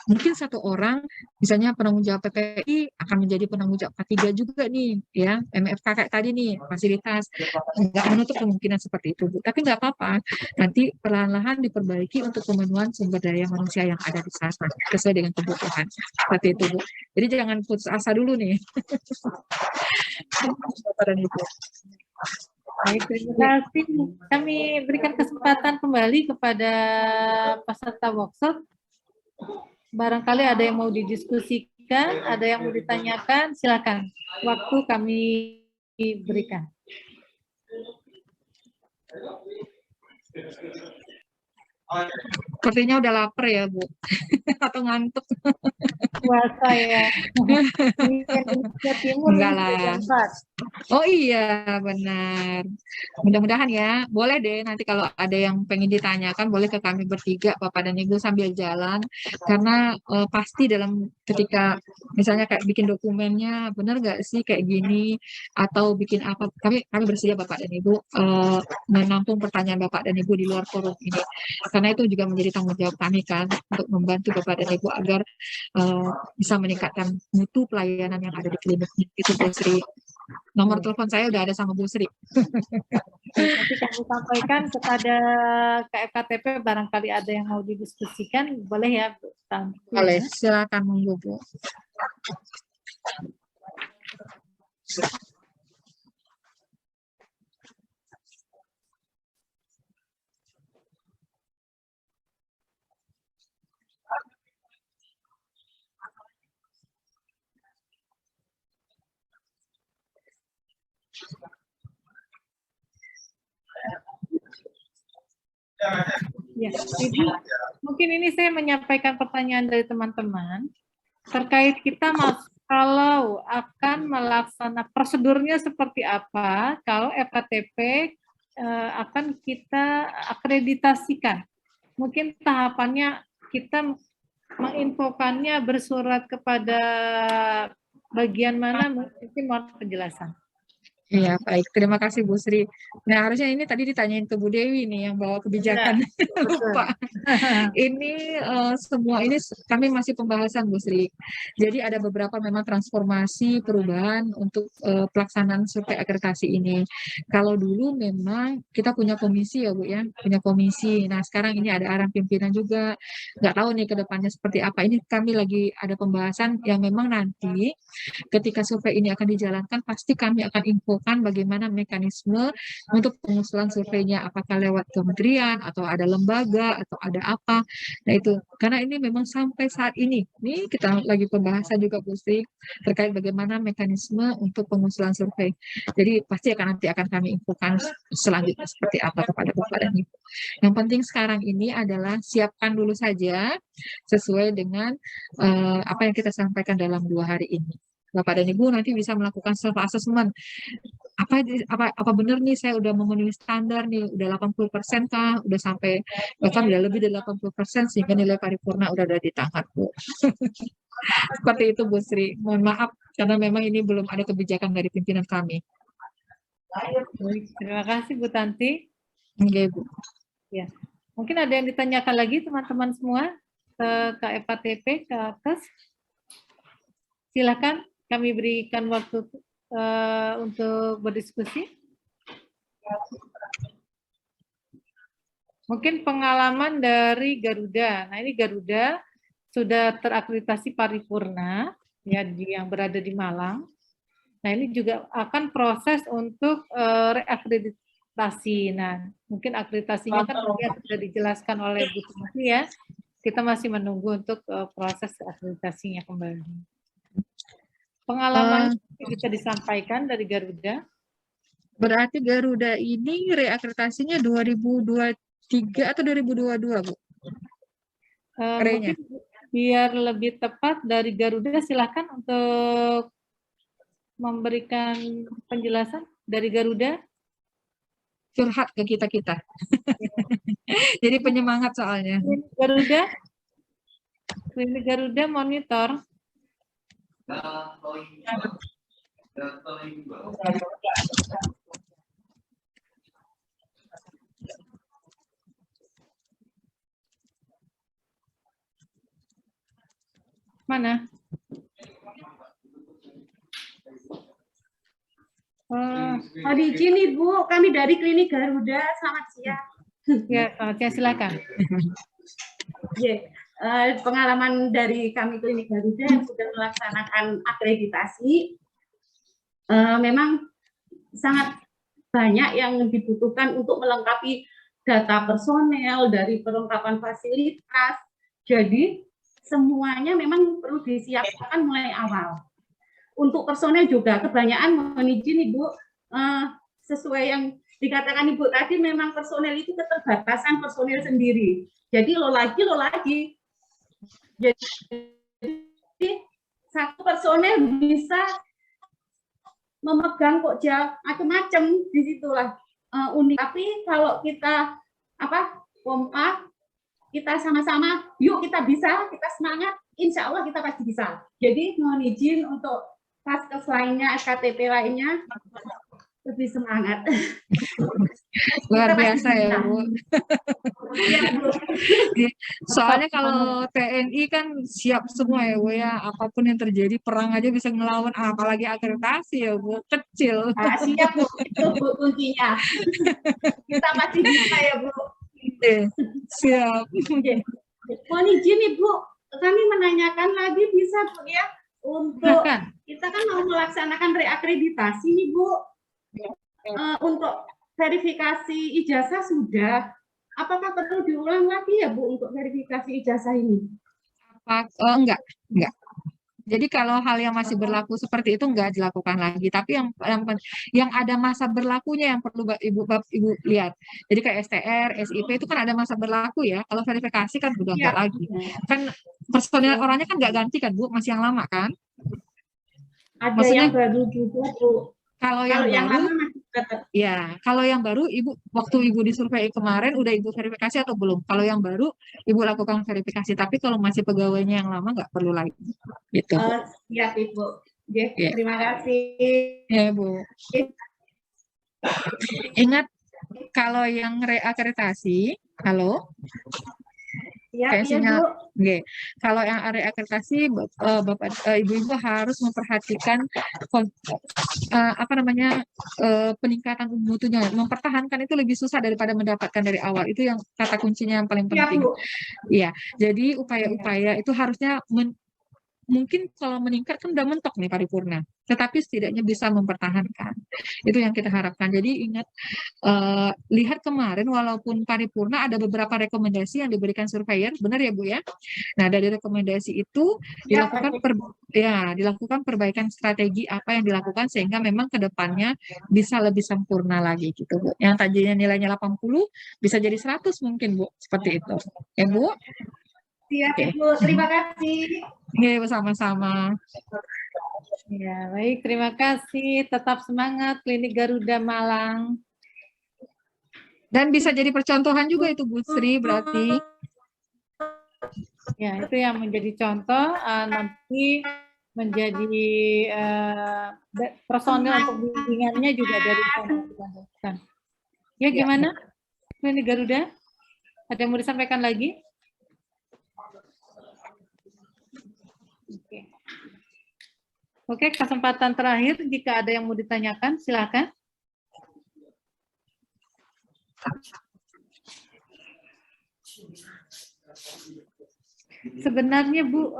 [SPEAKER 1] mungkin satu orang, misalnya penanggung jawab PPI akan menjadi penanggung jawab K3 juga nih, ya, MFK kayak tadi nih, fasilitas. Nggak menutup kemungkinan seperti itu, Bu. Tapi nggak apa-apa, nanti perlahan-lahan diperbaiki untuk pemenuhan sumber daya manusia yang ada di sana sesuai dengan kebutuhan. Seperti itu, Bu. Jadi jangan putus asa dulu nih. Bapak dan Ibu.
[SPEAKER 2] Baik, terima kasih. Kami berikan kesempatan kembali kepada peserta workshop. Barangkali ada yang mau didiskusikan, ada yang mau ditanyakan, silakan. Waktu kami berikan.
[SPEAKER 1] Sepertinya udah lapar ya, Bu. Atau ngantuk.
[SPEAKER 2] Puasa ya. Di Indonesia Timur
[SPEAKER 1] enggak lah. Oh iya, benar. Mudah-mudahan ya. Boleh deh nanti kalau ada yang pengen ditanyakan boleh ke kami bertiga, Bapak dan Ibu sambil jalan. Karena pasti dalam ketika misalnya kayak bikin dokumennya, benar nggak sih kayak gini atau bikin apa? Kami bersedia Bapak dan Ibu menampung pertanyaan Bapak dan Ibu di luar forum ini. Karena itu juga menjadi tanggung jawab kami kan untuk membantu Bapak dan Ibu agar eh, bisa meningkatkan mutu pelayanan yang ada di klinik. Itu Bu Sri. Nomor
[SPEAKER 2] Ya.
[SPEAKER 1] telepon saya udah ada sama Bu Sri.
[SPEAKER 2] Baik, nanti kami sampaikan kepada KFKTP barangkali ada yang mau didiskusikan, boleh ya Bu Tanti
[SPEAKER 1] Boleh,
[SPEAKER 2] ya.
[SPEAKER 1] silakan monggo Bu.
[SPEAKER 2] Ya, jadi mungkin ini saya menyampaikan pertanyaan dari teman-teman terkait kita kalau akan melaksanakan prosedurnya seperti apa kalau FKTP akan kita akreditasikan. Mungkin tahapannya kita menginfokannya bersurat kepada bagian mana, mungkin mohon penjelasan.
[SPEAKER 1] Iya, baik. Terima kasih Bu Sri. Nah, harusnya ini tadi ditanyain ke Bu Dewi nih yang bawa kebijakan. Lupa. Ini semua ini kami masih pembahasan Bu Sri. Jadi ada beberapa memang transformasi perubahan untuk pelaksanaan survei akreditasi ini. Kalau dulu memang kita punya komisi ya Bu ya, punya komisi. Nah, sekarang ini ada arahan pimpinan juga. Nggak tahu nih ke depannya seperti apa. Ini kami lagi ada pembahasan yang memang nanti ketika survei ini akan dijalankan, pasti kami akan infokan bagaimana mekanisme untuk pengusulan surveinya, apakah lewat kementerian, atau ada lembaga, atau ada apa. Nah itu, karena ini memang sampai saat ini kita lagi pembahasan juga Bu Sri, terkait bagaimana mekanisme untuk pengusulan survei. Jadi pasti nanti akan kami infokan selanjutnya seperti apa kepada Bapak dan Ibu. Yang penting sekarang ini adalah siapkan dulu saja sesuai dengan apa yang kita sampaikan dalam 2 hari ini. Bapak dan Ibu nanti bisa melakukan self assessment. Apa benar nih saya udah memenuhi standar nih, udah 80% kah, udah sampai bahkan udah lebih dari 80% sehingga nilai paripurna udah di tangan Bu. Seperti itu Bu Sri. Mohon maaf karena memang ini belum ada kebijakan dari pimpinan kami.
[SPEAKER 2] Baik, terima kasih Bu Tanti.
[SPEAKER 1] Oke, Bu.
[SPEAKER 2] Ya, mungkin ada yang ditanyakan lagi teman-teman semua ke KFKTP, ke AKES. Silakan kami berikan waktu untuk berdiskusi. Mungkin pengalaman dari Garuda. Nah, ini Garuda sudah terakreditasi paripurna ya yang berada di Malang. Nah, ini juga akan proses untuk reakreditasi. Nah, mungkin akreditasinya kan sudah dijelaskan oleh Bu Tanti ya. Kita masih menunggu untuk proses akreditasinya kembali. Pengalaman bisa disampaikan dari Garuda.
[SPEAKER 1] Berarti Garuda ini reakreditasinya 2023 atau 2022, Bu?
[SPEAKER 2] Mungkin biar lebih tepat dari Garuda, silakan untuk memberikan penjelasan dari Garuda.
[SPEAKER 1] Curhat ke kita-kita. Jadi penyemangat soalnya.
[SPEAKER 2] Klinik Garuda monitor. Mana?
[SPEAKER 3] Mohon izin Ibu, kami dari Klinik Garuda. Selamat siang.
[SPEAKER 2] Ya, selamat siang, silakan.
[SPEAKER 3] Pengalaman dari kami Klinik Garuda yang sudah melaksanakan akreditasi, memang sangat banyak yang dibutuhkan untuk melengkapi data personel, dari perlengkapan fasilitas. Jadi semuanya memang perlu disiapkan mulai awal. Untuk personel juga kebanyakan, mohon izin Ibu, sesuai yang dikatakan Ibu tadi, memang personel itu keterbatasan personel sendiri. Jadi lo lagi. Jadi satu personel bisa memegang kok dia macam-macam, disitulah unik. Tapi kalau kita kompak, kita sama-sama, yuk kita bisa, kita semangat, insya Allah kita pasti bisa. Jadi mohon izin untuk Faskes lainnya, SKTP lainnya, lebih semangat.
[SPEAKER 1] Luar biasa ya, Bu.
[SPEAKER 3] Ya, Bu.
[SPEAKER 1] Soalnya kalau TNI kan siap semua ya, Bu ya. Apapun yang terjadi, perang aja bisa ngelawan, apalagi akreditasi ya, Bu. Kecil.
[SPEAKER 3] Nah, siap, Bu. Itu Bu kuncinya. Kita pasti bisa ya, Bu.
[SPEAKER 1] Siap.
[SPEAKER 3] Mohon izin Ibu, kami menanyakan lagi bisa Bu ya, untuk kita kan mau melaksanakan reakreditasi nih Bu. Untuk verifikasi ijazah sudah, apakah perlu diulang lagi ya Bu untuk verifikasi ijazah ini?
[SPEAKER 1] Enggak. Jadi kalau hal yang masih berlaku seperti itu enggak dilakukan lagi. Tapi yang ada masa berlakunya yang perlu Ibu lihat. Jadi kayak STR, SIP itu kan ada masa berlaku ya. Kalau verifikasi kan udah enggak lagi. Kan personil orangnya kan enggak ganti kan Bu, masih yang lama kan?
[SPEAKER 3] Ada
[SPEAKER 1] Maksudnya,
[SPEAKER 3] yang baru juga Bu.
[SPEAKER 1] Kalau yang baru,
[SPEAKER 3] lama masih tetap.
[SPEAKER 1] Ya, kalau yang baru Ibu waktu Ibu disurvei kemarin udah Ibu verifikasi atau belum? Kalau yang baru Ibu lakukan verifikasi, tapi kalau masih pegawainya yang lama nggak perlu lagi. Gitu.
[SPEAKER 3] Siap Ibu. Terima kasih.
[SPEAKER 1] Ya Bu. Ingat kalau yang reakreditasi, halo?
[SPEAKER 3] Kayak sinyal.
[SPEAKER 1] Okay. Kalau yang reakreditasi, Bapak Ibu harus memperhatikan peningkatan mutunya. Mempertahankan itu lebih susah daripada mendapatkan dari awal. Itu yang kata kuncinya yang paling penting. Iya. Jadi upaya-upaya itu harusnya mungkin kalau meningkat kan udah mentok nih paripurna, tetapi setidaknya bisa mempertahankan. Itu yang kita harapkan. Jadi ingat, lihat kemarin walaupun paripurna ada beberapa rekomendasi yang diberikan surveyor, benar ya Bu ya? Nah dari rekomendasi itu dilakukan perbaikan strategi apa yang dilakukan sehingga memang kedepannya bisa lebih sempurna lagi gitu Bu. Yang tadinya nilainya 80 bisa jadi 100 mungkin Bu, seperti itu. Ya Bu?
[SPEAKER 3] Siap Ibu, terima kasih.
[SPEAKER 1] Iya, sama-sama.
[SPEAKER 2] Ya, baik, terima kasih. Tetap semangat Klinik Garuda Malang.
[SPEAKER 1] Dan bisa jadi percontohan juga itu Bu Sri berarti.
[SPEAKER 2] Ya, itu yang menjadi contoh, nanti menjadi personil untuk bimbingannya juga dari sana. Ya, gimana? Klinik Garuda? Ada yang mau disampaikan lagi? Oke, kesempatan terakhir, jika ada yang mau ditanyakan, silakan. Sebenarnya Bu,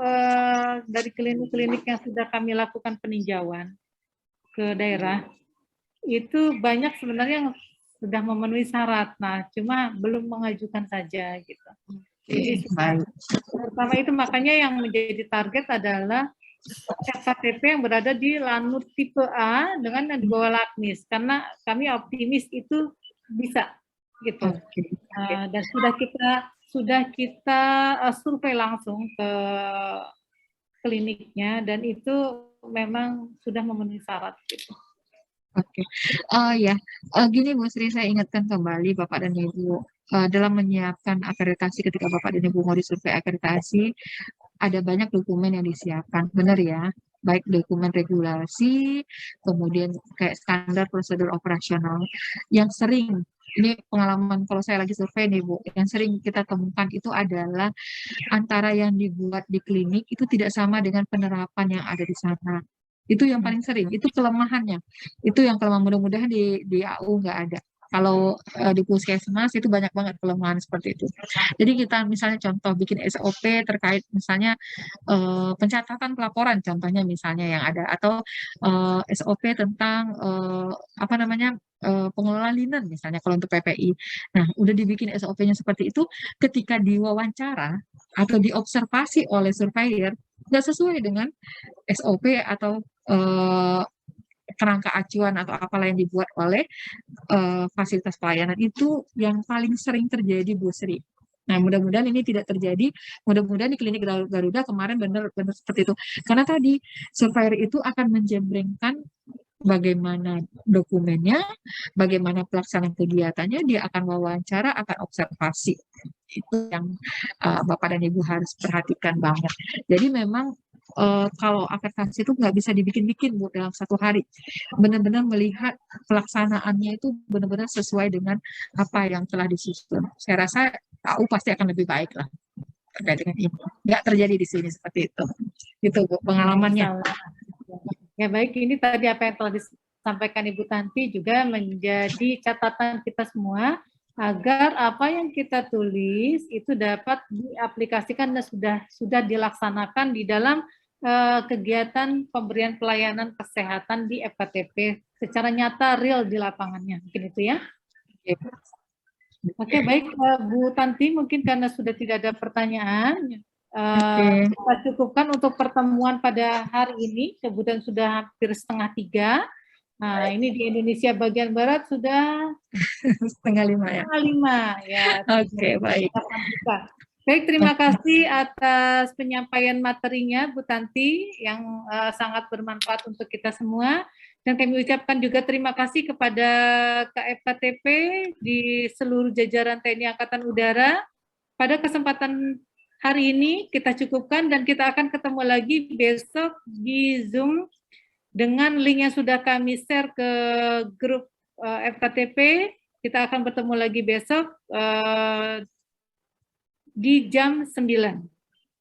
[SPEAKER 2] dari klinik-klinik yang sudah kami lakukan peninjauan ke daerah, itu banyak sebenarnya yang sudah memenuhi syarat, nah cuma belum mengajukan saja gitu. Jadi pertama itu makanya yang menjadi target adalah SKTP yang berada di Lanut tipe A dengan yang di bawah Laknis, karena kami optimis itu bisa gitu. Dan sudah kita survei langsung ke kliniknya dan itu memang sudah memenuhi syarat gitu.
[SPEAKER 1] Oke. Gini Bu Sri, saya ingatkan kembali Bapak dan Ibu, dalam menyiapkan akreditasi ketika Bapak dan Ibu mau disurvei akreditasi, ada banyak dokumen yang disiapkan, benar ya? Baik dokumen regulasi, kemudian kayak standar prosedur operasional, yang sering, ini pengalaman kalau saya lagi survei nih Bu, yang sering kita temukan itu adalah antara yang dibuat di klinik itu tidak sama dengan penerapan yang ada di sana. Itu yang paling sering, itu kelemahannya. Itu yang kelemahan, mudah-mudahan di AU nggak ada. Kalau di puskesmas itu banyak banget kelemahan seperti itu. Jadi kita misalnya contoh bikin SOP terkait misalnya pencatatan pelaporan contohnya misalnya yang ada, atau SOP tentang pengelolaan linen misalnya kalau untuk PPI. Nah, udah dibikin SOP-nya seperti itu, ketika diwawancara atau diobservasi oleh surveyor nggak sesuai dengan SOP atau kerangka acuan atau apalah yang dibuat oleh fasilitas pelayanan, itu yang paling sering terjadi Bu Sri. Nah, mudah-mudahan ini tidak terjadi. Mudah-mudahan di klinik Garuda kemarin benar seperti itu. Karena tadi surveyor itu akan menjembrengkan bagaimana dokumennya, bagaimana pelaksanaan kegiatannya, dia akan wawancara, akan observasi. Itu yang Bapak dan Ibu harus perhatikan banget. Jadi memang kalau akreditasi itu nggak bisa dibikin-bikin Bu dalam satu hari. Benar-benar melihat pelaksanaannya itu benar-benar sesuai dengan apa yang telah disusun. Saya rasa AU pasti akan lebih baik lah terkait dengan ini. Nggak terjadi di sini seperti itu. Itu Bu, pengalamannya.
[SPEAKER 2] Ya baik, ini tadi apa yang telah disampaikan Ibu Tanti juga menjadi catatan kita semua agar apa yang kita tulis itu dapat diaplikasikan dan sudah dilaksanakan di dalam kegiatan pemberian pelayanan kesehatan di FKTP secara nyata real di lapangannya. Mungkin itu ya. Oke, baik Bu Tanti, mungkin karena sudah tidak ada pertanyaan, kita cukupkan untuk pertemuan pada hari ini, kemudian sudah hampir 2:30. Nah, ini di Indonesia bagian Barat sudah
[SPEAKER 1] 4:30 ya.
[SPEAKER 2] 5 ya.
[SPEAKER 1] Oke, baik.
[SPEAKER 2] Baik, terima kasih atas penyampaian materinya Bu Tanti yang sangat bermanfaat untuk kita semua. Dan kami ucapkan juga terima kasih kepada KFKTP di seluruh jajaran TNI Angkatan Udara. Pada kesempatan hari ini kita cukupkan dan kita akan ketemu lagi besok di Zoom dengan link yang sudah kami share ke grup FKTP. Kita akan bertemu lagi besok di jam 9.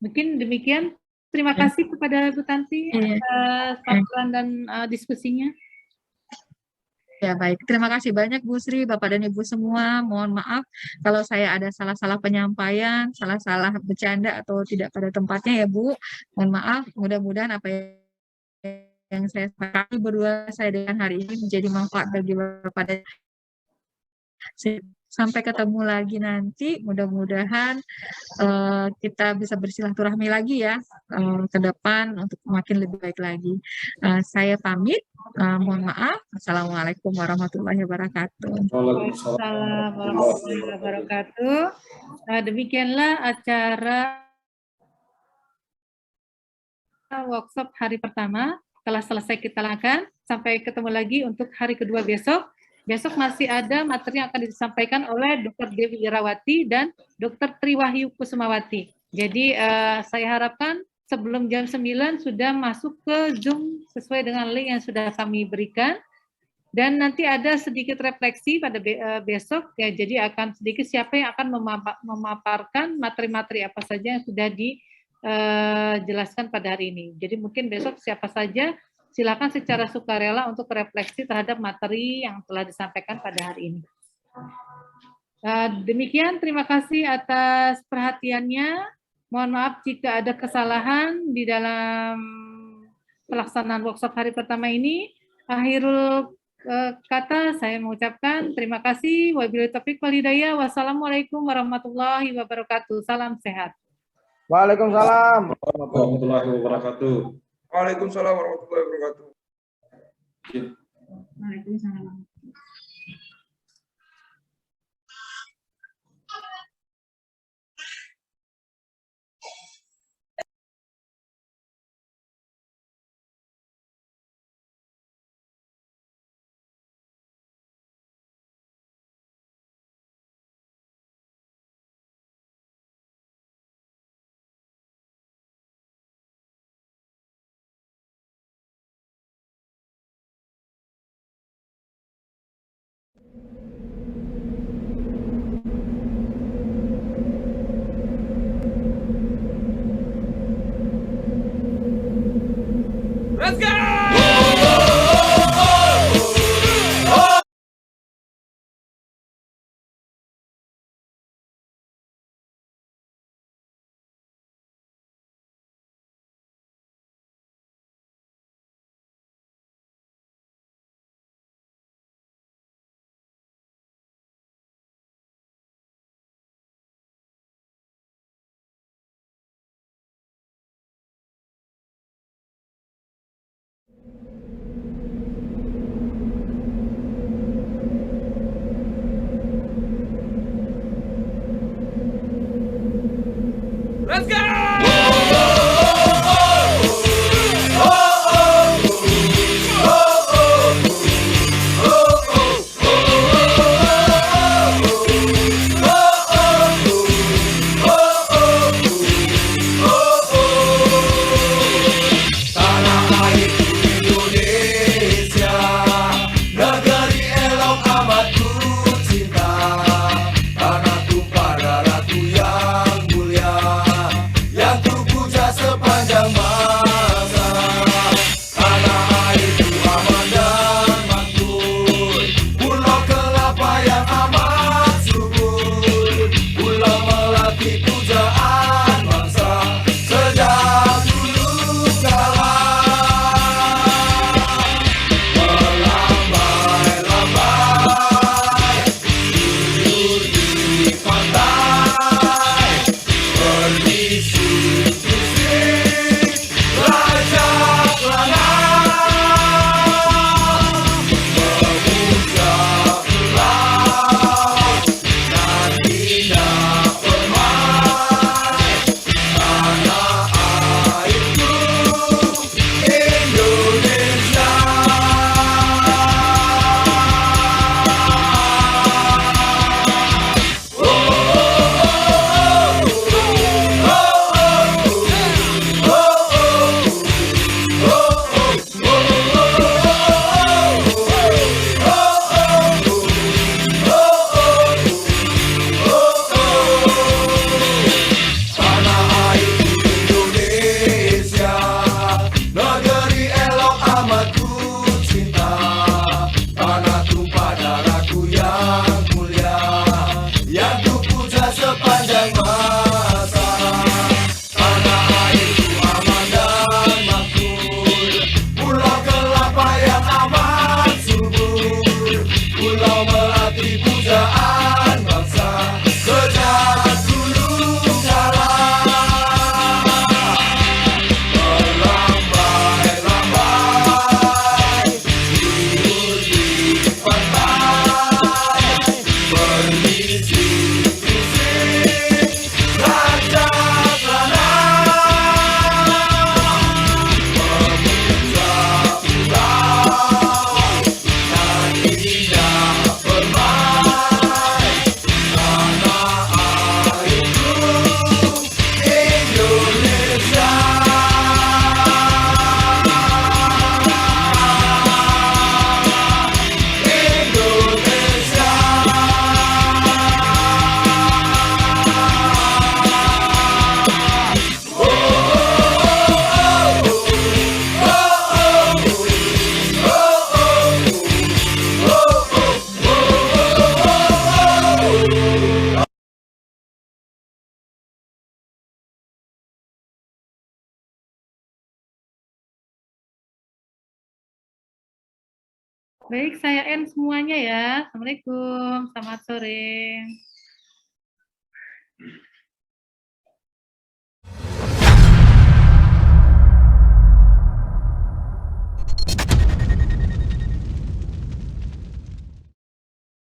[SPEAKER 2] Mungkin demikian. Terima kasih kepada Bu Tanti atas paparan dan diskusinya.
[SPEAKER 1] Ya baik, terima kasih banyak Bu Sri, Bapak dan Ibu semua. Mohon maaf kalau saya ada salah-salah penyampaian, salah-salah bercanda atau tidak pada tempatnya ya Bu. Mohon maaf, mudah-mudahan apa yang saya sampaikan berdua saya dengan hari ini menjadi manfaat bagi Bapak dan sampai ketemu lagi nanti. Mudah-mudahan kita bisa bersilaturahmi lagi ya ke depan untuk makin lebih baik lagi. Saya pamit. Mohon maaf. Assalamualaikum warahmatullahi wabarakatuh.
[SPEAKER 2] Waalaikumsalam warahmatullahi wabarakatuh. Demikianlah acara workshop hari pertama. Telah selesai kita lakukan. Sampai ketemu lagi untuk hari kedua besok. Besok masih ada materi yang akan disampaikan oleh Dr. Dewi Irawati dan Dr. Triwahyu Kusumawati. Jadi saya harapkan sebelum jam 9 sudah masuk ke Zoom sesuai dengan link yang sudah kami berikan. Dan nanti ada sedikit refleksi pada besok, ya, jadi akan sedikit siapa yang akan memaparkan materi-materi apa saja yang sudah dijelaskan pada hari ini. Jadi mungkin besok siapa saja silakan secara sukarela untuk refleksi terhadap materi yang telah disampaikan pada hari ini. Demikian, terima kasih atas perhatiannya. Mohon maaf jika ada kesalahan di dalam pelaksanaan workshop hari pertama ini. Akhirul kata saya mengucapkan terima kasih. Wabillahi taufiq wal hidayah. Wassalamualaikum warahmatullahi wabarakatuh. Salam sehat.
[SPEAKER 4] Waalaikumsalam
[SPEAKER 5] warahmatullahi wabarakatuh.
[SPEAKER 4] Waalaikumsalam warahmatullahi wabarakatuh.
[SPEAKER 3] Waalaikumsalam.
[SPEAKER 4] Let's go!
[SPEAKER 2] Baik, saya end semuanya ya. Assalamualaikum, selamat sore.